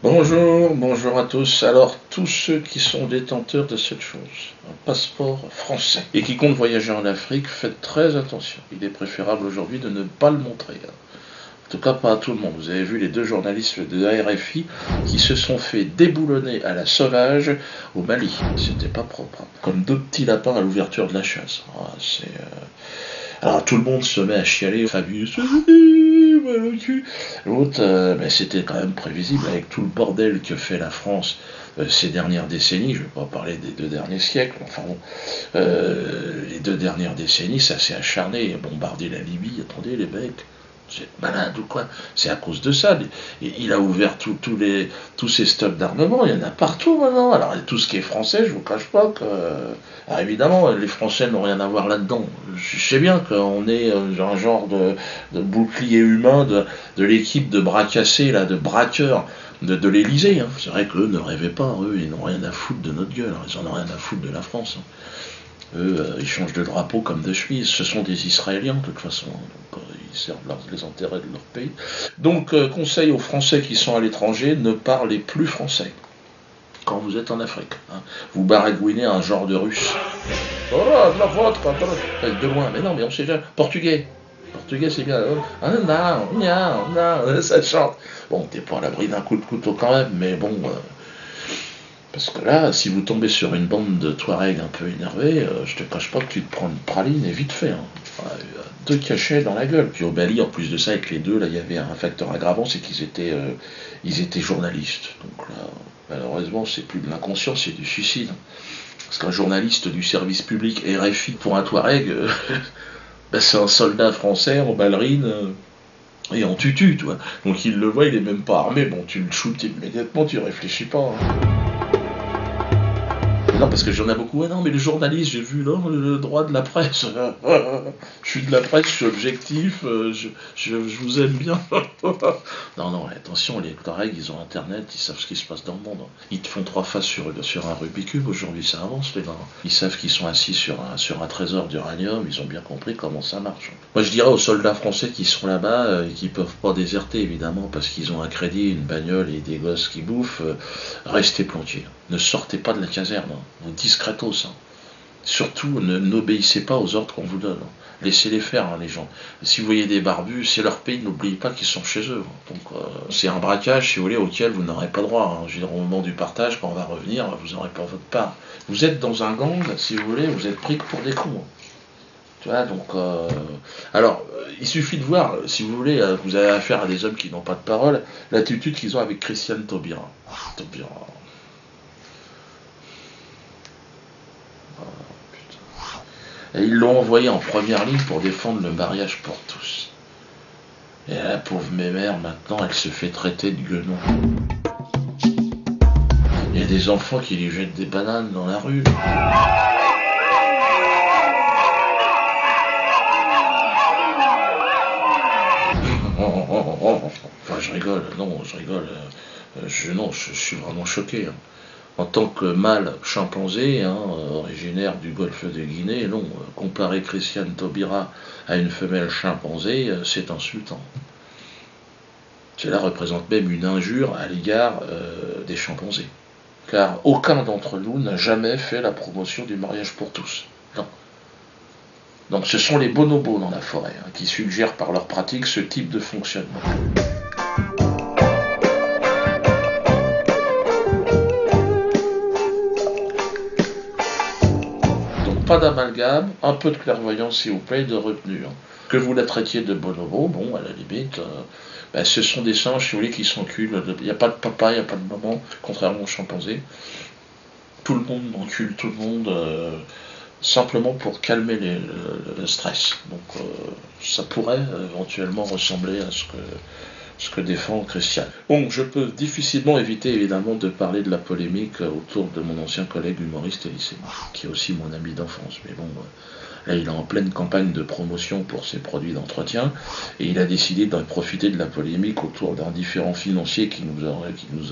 Bonjour, bonjour à tous. Alors, tous ceux qui sont détenteurs de cette chose, un passeport français, et qui comptent voyager en Afrique, faites très attention. Il est préférable aujourd'hui de ne pas le montrer. En tout cas, pas à tout le monde. Vous avez vu les deux journalistes de la RFI qui se sont fait déboulonner à la sauvage au Mali. C'était pas propre, hein. Comme deux petits lapins à l'ouverture de la chasse. Ah, alors tout le monde se met à chialer, Fabius, l'autre, mais c'était quand même prévisible avec tout le bordel que fait la France ces dernières décennies. Je ne vais pas parler des 2 derniers siècles, enfin bon, les 2 dernières décennies, ça s'est acharné à bombarder la Libye. Attendez, les mecs, c'est malade ou quoi? C'est à cause de ça. Il a ouvert tous ces stocks d'armement, il y en a partout maintenant. Alors tout ce qui est français, je vous cache pas que. Alors évidemment, les Français n'ont rien à voir là-dedans. Je sais bien qu'on est un genre de bouclier humain de l'équipe de bras cassés, là, de braqueurs de l'Elysée. Hein. C'est vrai qu'eux ne rêvaient pas, eux, ils n'ont rien à foutre de notre gueule, hein. Ils en ont rien à foutre de la France. Hein. Eux, ils changent de drapeau comme de chemise. Ce sont des Israéliens, de toute façon. Donc, ils servent les intérêts de leur pays. Donc, conseil aux Français qui sont à l'étranger, ne parlez plus français quand vous êtes en Afrique. Hein. Vous baragouinez un genre de russe. Oh, de la vôtre, de loin. Mais non, mais on sait déjà. Portugais. Portugais, c'est bien. Ah, non, non, non, ça chante. Bon, t'es pas à l'abri d'un coup de couteau quand même, mais bon. Parce que là, si vous tombez sur une bande de Touaregs un peu énervés, je te cache pas que tu te prends une praline et vite fait. Hein. Enfin, deux cachets dans la gueule. Puis au Bali, en plus de ça, avec les deux, là, il y avait un facteur aggravant, c'est ils étaient journalistes. Donc là, malheureusement, c'est plus de l'inconscient, c'est du suicide. Parce qu'un journaliste du service public RFI pour un Touareg, ben, c'est un soldat français en ballerine et en tutu, tu vois. Donc il le voit, il est même pas armé. Bon, tu le shootes immédiatement, tu réfléchis pas. Hein. Non, parce que j'en ai beaucoup. Ah non, mais le journaliste, j'ai vu là, le droit de la presse. Je suis de la presse, je suis objectif, je vous aime bien. Non, non, attention, les Touaregs, ils ont internet, ils savent ce qui se passe dans le monde. Ils te font 3 faces sur un Rubik's Cube, aujourd'hui ça avance, les gars. Ils savent qu'ils sont assis sur un trésor d'uranium, ils ont bien compris comment ça marche. Moi je dirais aux soldats français qui sont là-bas et qui peuvent pas déserter, évidemment, parce qu'ils ont un crédit, une bagnole et des gosses qui bouffent, restez planqués. Ne sortez pas de la caserne, hein. Discretos. Hein. Surtout, n'obéissez pas aux ordres qu'on vous donne. Hein. Laissez-les faire, hein, les gens. Si vous voyez des barbus, c'est leur pays, n'oubliez pas qu'ils sont chez eux. Hein. Donc, c'est un braquage, si vous voulez, auquel vous n'aurez pas droit. Hein. Je veux dire, au moment du partage, quand on va revenir, vous n'aurez pas votre part. Vous êtes dans un gang, si vous voulez, vous êtes pris pour des cons. Hein. Tu vois, donc. Alors, il suffit de voir, si vous voulez, vous avez affaire à des hommes qui n'ont pas de parole, l'attitude qu'ils ont avec Christiane Taubira. Taubira. Et ils l'ont envoyé en première ligne pour défendre le mariage pour tous. Et la pauvre mémère, maintenant, elle se fait traiter de guenon. Il y a des enfants qui lui jettent des bananes dans la rue. Enfin, je rigole, non, je rigole. Non, je suis vraiment choqué. Hein. En tant que mâle chimpanzé, hein, originaire du golfe de Guinée, non, comparer Christiane Taubira à une femelle chimpanzé, c'est insultant. Cela représente même une injure à l'égard des chimpanzés. Car aucun d'entre nous n'a jamais fait la promotion du mariage pour tous. Non. Donc ce sont les bonobos dans la forêt hein, qui suggèrent par leur pratique ce type de fonctionnement. Donc pas d'amalgame, un peu de clairvoyance s'il vous plaît, de retenue. Hein. Que vous la traitiez de bonobo, bon, à la limite, ben, ce sont des singes, si vous voulez, qui s'enculent. Il n'y a pas de papa, il n'y a pas de maman, contrairement aux chimpanzés. Tout le monde encule tout le monde, simplement pour calmer le stress. Donc ça pourrait éventuellement ressembler à ce que défend Christian. Bon, je peux difficilement éviter évidemment de parler de la polémique autour de mon ancien collègue humoriste et lycéen, qui est aussi mon ami d'enfance. Mais bon, là il est en pleine campagne de promotion pour ses produits d'entretien et il a décidé d'en profiter de la polémique autour d'un différend financier qui nous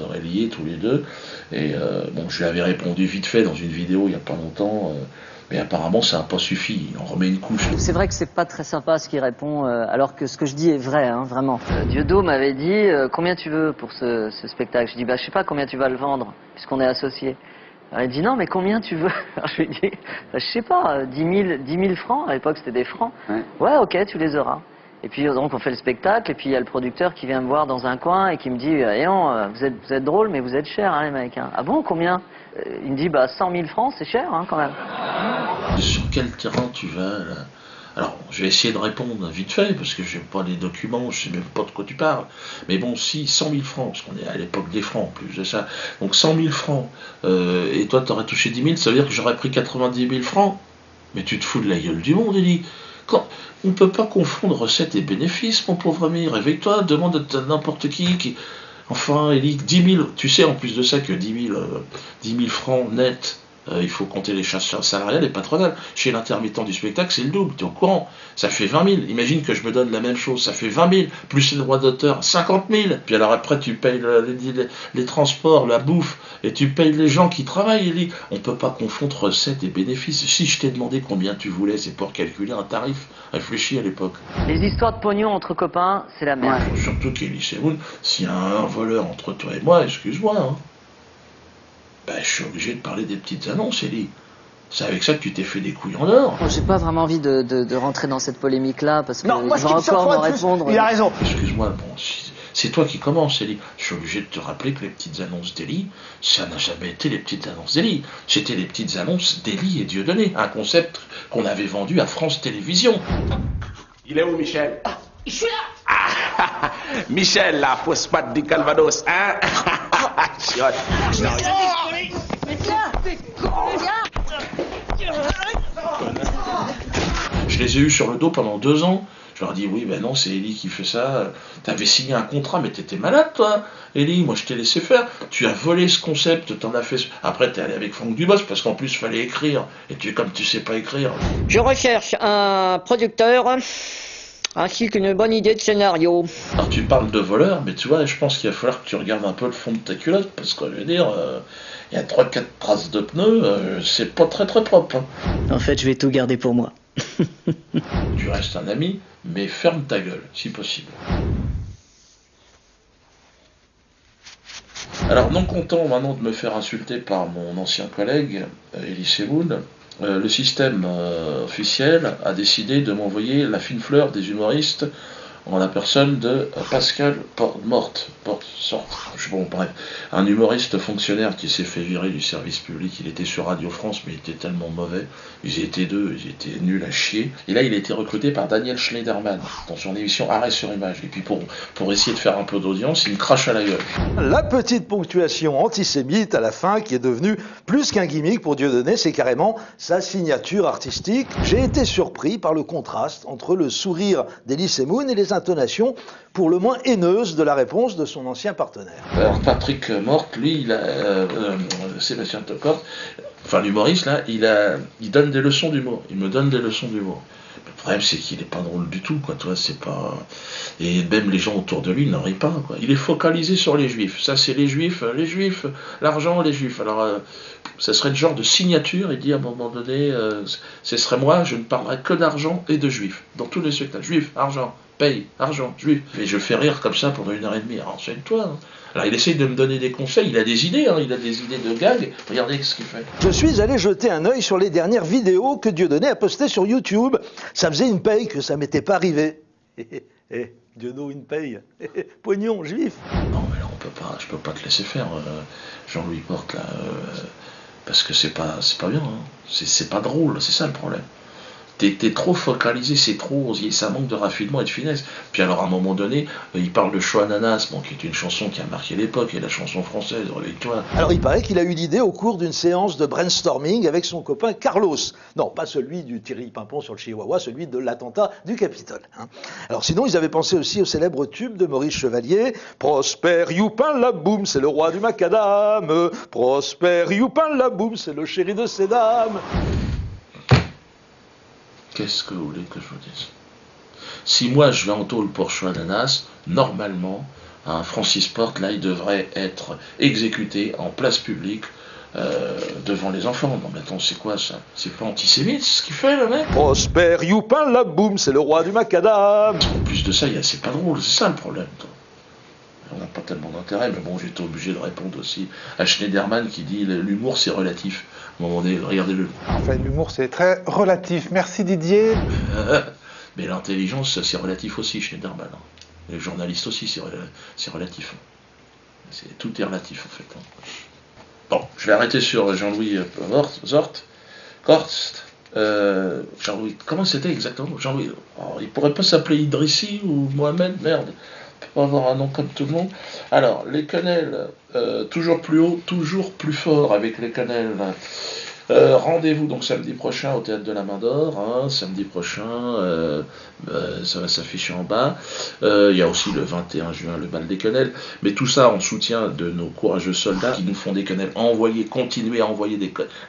aurait liés tous les deux. Et bon, je lui avais répondu vite fait dans une vidéo il n'y a pas longtemps. Mais apparemment, ça n'a pas suffi. On remet une couche. C'est vrai que c'est pas très sympa ce qu'il répond, alors que ce que je dis est vrai, hein, vraiment. Dieudo m'avait dit combien tu veux pour ce spectacle. Je dis je sais pas combien tu vas le vendre puisqu'on est associés. Alors il dit non mais combien tu veux. Alors je lui dis je sais pas 10 000 francs. À l'époque c'était des francs. Ouais ok tu les auras. Et puis donc on fait le spectacle et puis il y a le producteur qui vient me voir dans un coin et qui me dit vous êtes drôle mais vous êtes cher hein, les mecs. Hein. Ah bon combien? Il me dit 100 000 francs c'est cher hein, quand même. Sur quel terrain tu vas là? Alors, je vais essayer de répondre vite fait, parce que je n'ai pas les documents, je ne sais même pas de quoi tu parles. Mais bon, si 100 000 francs, parce qu'on est à l'époque des francs en plus de ça, donc 100 000 francs, et toi tu aurais touché 10 000, ça veut dire que j'aurais pris 90 000 francs. Mais tu te fous de la gueule du monde, Elie. On ne peut pas confondre recettes et bénéfices, mon pauvre ami. Réveille-toi, demande à n'importe qui. Enfin, Elie, 10 000, tu sais en plus de ça que 10 000 francs net, il faut compter les charges salariales et patronales. Chez l'intermittent du spectacle, c'est le double, tu es au courant. Ça fait 20 000. Imagine que je me donne la même chose, ça fait 20 000, plus les droits d'auteur, 50 000. Puis alors après, tu payes les transports, la bouffe, et tu payes les gens qui travaillent, Elie. On ne peut pas confondre recettes et bénéfices. Si je t'ai demandé combien tu voulais, c'est pour calculer un tarif. Réfléchis à l'époque. Les histoires de pognon entre copains, c'est la merde. Ouais. Surtout qu'Elie Semoun, s'il y a un voleur entre toi et moi, excuse-moi, hein. Je suis obligé de parler des petites annonces, Elie. C'est avec ça que tu t'es fait des couilles en or. J'ai pas vraiment envie de rentrer dans cette polémique-là, parce que il va encore me répondre. Il a raison. Excuse-moi, bon, c'est toi qui commences, Elie. Je suis obligé de te rappeler que les petites annonces d'Elie, ça n'a jamais été les petites annonces d'Elie. C'était les petites annonces d'Elie et Dieudonné, un concept qu'on avait vendu à France Télévisions. Il est où, Michel? Je suis là. Michel, la fausse patte du Calvados, hein? Je les ai eus sur le dos pendant 2 ans. Je leur ai dit, oui, ben non, c'est Elie qui fait ça. T'avais signé un contrat, mais t'étais malade, toi, Elie. Moi, je t'ai laissé faire. Tu as volé ce concept, t'en as fait. Après, t'es allé avec Franck Dubosc, parce qu'en plus, il fallait écrire. Et comme tu sais pas écrire. Je recherche un producteur ainsi qu'une bonne idée de scénario. Alors, tu parles de voleur, mais tu vois, je pense qu'il va falloir que tu regardes un peu le fond de ta culotte, parce que, je veux dire, il y a 3-4 traces de pneus, c'est pas très très propre. Hein. En fait, je vais tout garder pour moi. Tu restes un ami, mais ferme ta gueule, si possible. Alors, non content maintenant de me faire insulter par mon ancien collègue, Elie Semoun, le système officiel a décidé de m'envoyer la fine fleur des humoristes en la personne de Pascal bon bref, un humoriste fonctionnaire qui s'est fait virer du service public. Il était sur Radio France, mais il était tellement mauvais, ils étaient deux, ils étaient nuls à chier, et là il a été recruté par Daniel Schneiderman dans son émission Arrêt sur Image, et puis pour essayer de faire un peu d'audience, il me crache à la gueule. La petite ponctuation antisémite à la fin qui est devenue plus qu'un gimmick pour Dieudonné, c'est carrément sa signature artistique. J'ai été surpris par le contraste entre le sourire d'Elie Semoun et les intonations pour le moins haineuses de la réponse de son ancien partenaire. Alors Patrick Mort, lui, Sébastien Tocort, enfin l'humoriste là, il donne des leçons d'humour. Il me donne des leçons d'humour. Le problème c'est qu'il est pas drôle du tout, quoi. Toi, c'est pas. Et même les gens autour de lui n'en rient pas, quoi. Il est focalisé sur les juifs. Ça, c'est les juifs, l'argent, les juifs. Alors, ça serait le genre de signature. Il dit à un moment donné, ce serait moi, je ne parlerai que d'argent et de juifs dans tous les spectacles. Juifs, argent. Paye, argent, juif. Et je fais rire comme ça pendant 1h30. Renseigne-toi. Hein. Alors il essaye de me donner des conseils, il a des idées, hein, il a des idées de gags. Regardez ce qu'il fait. Je suis allé jeter un œil sur les dernières vidéos que Dieudonné a postées sur YouTube. Ça faisait une paye que ça m'était pas arrivé. Dieudonné, une paye. Pognon, juif. Non mais là je peux pas te laisser faire, Jean-Louis Porte là, parce que c'est pas bien. Hein. C'est pas drôle, c'est ça le problème. T'es trop focalisé, c'est trop, ça manque de raffinement et de finesse. Puis alors à un moment donné, il parle de Choix Ananas, bon, qui est une chanson qui a marqué l'époque, et la chanson française, réveille-toi. Alors il paraît qu'il a eu l'idée au cours d'une séance de brainstorming avec son copain Carlos. Non, pas celui du Thierry Pimpon sur le Chihuahua, celui de l'attentat du Capitole. Hein. Alors sinon, ils avaient pensé aussi au célèbre tube de Maurice Chevalier, Prosper Youpin la boum, c'est le roi du macadam. Prosper Youpin la boum, c'est le chéri de ces dames. Qu'est-ce que vous voulez que je vous dise? Si moi je vais en tôle pour Choix d'Ananas, normalement, Francis Porte, là, il devrait être exécuté en place publique devant les enfants. Non mais attends, c'est quoi ça? C'est pas antisémite ce qu'il fait le mec? Prosper Youpin la boum, c'est le roi du macadam. En plus de ça, c'est pas drôle, c'est ça le problème. On n'a pas tellement d'intérêt, mais bon, j'étais obligé de répondre aussi à Schneiderman qui dit l'humour c'est relatif. À un moment donné, regardez-le. Enfin, l'humour c'est très relatif. Merci Didier. Mais l'intelligence c'est relatif aussi, Schneiderman. Les journalistes aussi c'est relatif. Tout est relatif en fait. Bon, je vais arrêter sur Jean-Louis Kortz. Jean-Louis, comment c'était exactement Jean-Louis, il pourrait pas s'appeler Idrissi ou Mohamed, merde. Pas avoir un nom comme tout le monde. Alors, les quenelles, toujours plus haut, toujours plus fort avec les quenelles. Rendez-vous donc samedi prochain au Théâtre de la Main d'Or, hein, samedi prochain, ça va s'afficher en bas. Il y a aussi le 21 juin le bal des quenelles, mais tout ça en soutien de nos courageux soldats qui nous font des quenelles. Continuez à envoyer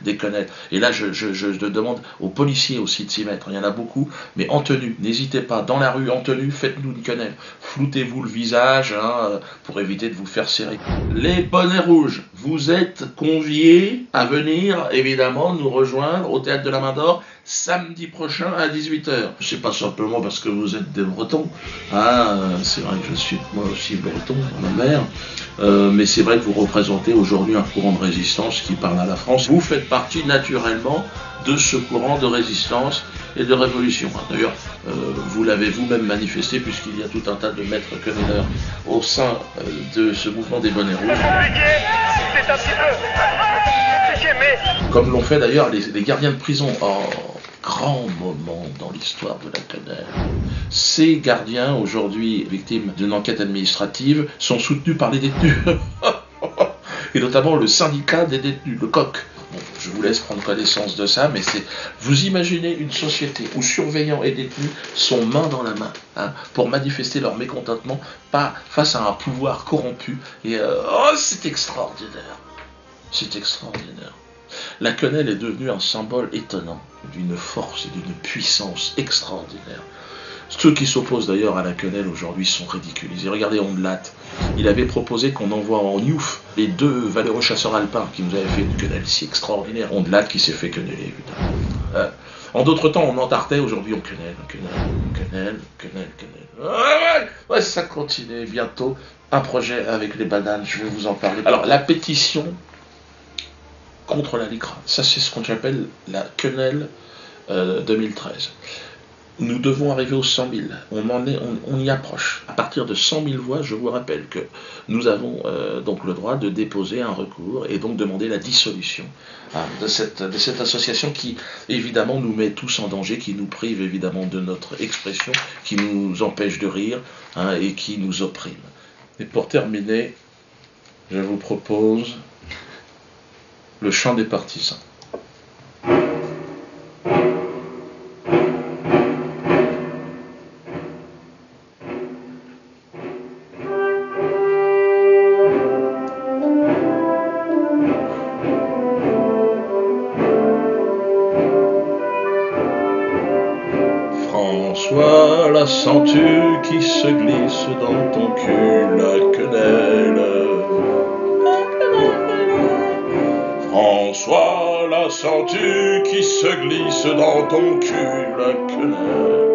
des quenelles. Et là, je demande aux policiers aussi de s'y mettre. Il y en a beaucoup, mais en tenue. N'hésitez pas, dans la rue, en tenue, faites-nous une quenelle. Floutez-vous le visage hein, pour éviter de vous faire serrer. Les bonnets rouges, vous êtes conviés à venir, évidemment, nous rejoindre au Théâtre de la Main d'Or samedi prochain à 18h. C'est pas simplement parce que vous êtes des Bretons, hein, c'est vrai que je suis moi aussi breton, ma mère, mais c'est vrai que vous représentez aujourd'hui un courant de résistance qui parle à la France. Vous faites partie naturellement de ce courant de résistance et de révolution. D'ailleurs, vous l'avez vous-même manifesté puisqu'il y a tout un tas de maîtres quenelleurs au sein de ce mouvement des bonnets rouges. C'est un petit peu compliqué, mais... Comme l'ont fait d'ailleurs les gardiens de prison. Grand moment dans l'histoire de la quenelle. Ces gardiens, aujourd'hui victimes d'une enquête administrative, sont soutenus par les détenus. Et notamment le syndicat des détenus, le COQ. Bon, je vous laisse prendre connaissance de ça, mais vous imaginez une société où surveillants et détenus sont main dans la main hein, pour manifester leur mécontentement pas face à un pouvoir corrompu. Et c'est extraordinaire. C'est extraordinaire. La quenelle est devenue un symbole étonnant d'une force et d'une puissance extraordinaire. Ceux qui s'opposent d'ailleurs à la quenelle aujourd'hui sont ridiculisés. Regardez Ondelat, il avait proposé qu'on envoie en Newf les deux valeureux chasseurs alpins qui nous avaient fait une quenelle si extraordinaire. Ondelat qui s'est fait queneller, putain. En d'autres temps, on entartait, aujourd'hui on quenelle. Ouais, ça continue. Bientôt, un projet avec les bananes, je vais vous en parler. Alors, la pétition contre la LICRA, ça c'est ce qu'on appelle la quenelle 2013. Nous devons arriver aux 100 000, on y approche. À partir de 100 000 voix, je vous rappelle que nous avons donc le droit de déposer un recours et donc demander la dissolution hein, de cette association qui évidemment nous met tous en danger, qui nous prive évidemment de notre expression, qui nous empêche de rire hein, et qui nous opprime. Et pour terminer, je vous propose le chant des partisans. François, la sens-tu qui se glisse dans ton cul, la quenelle? François, la sens-tu qui se glisse dans ton cul, la quenelle?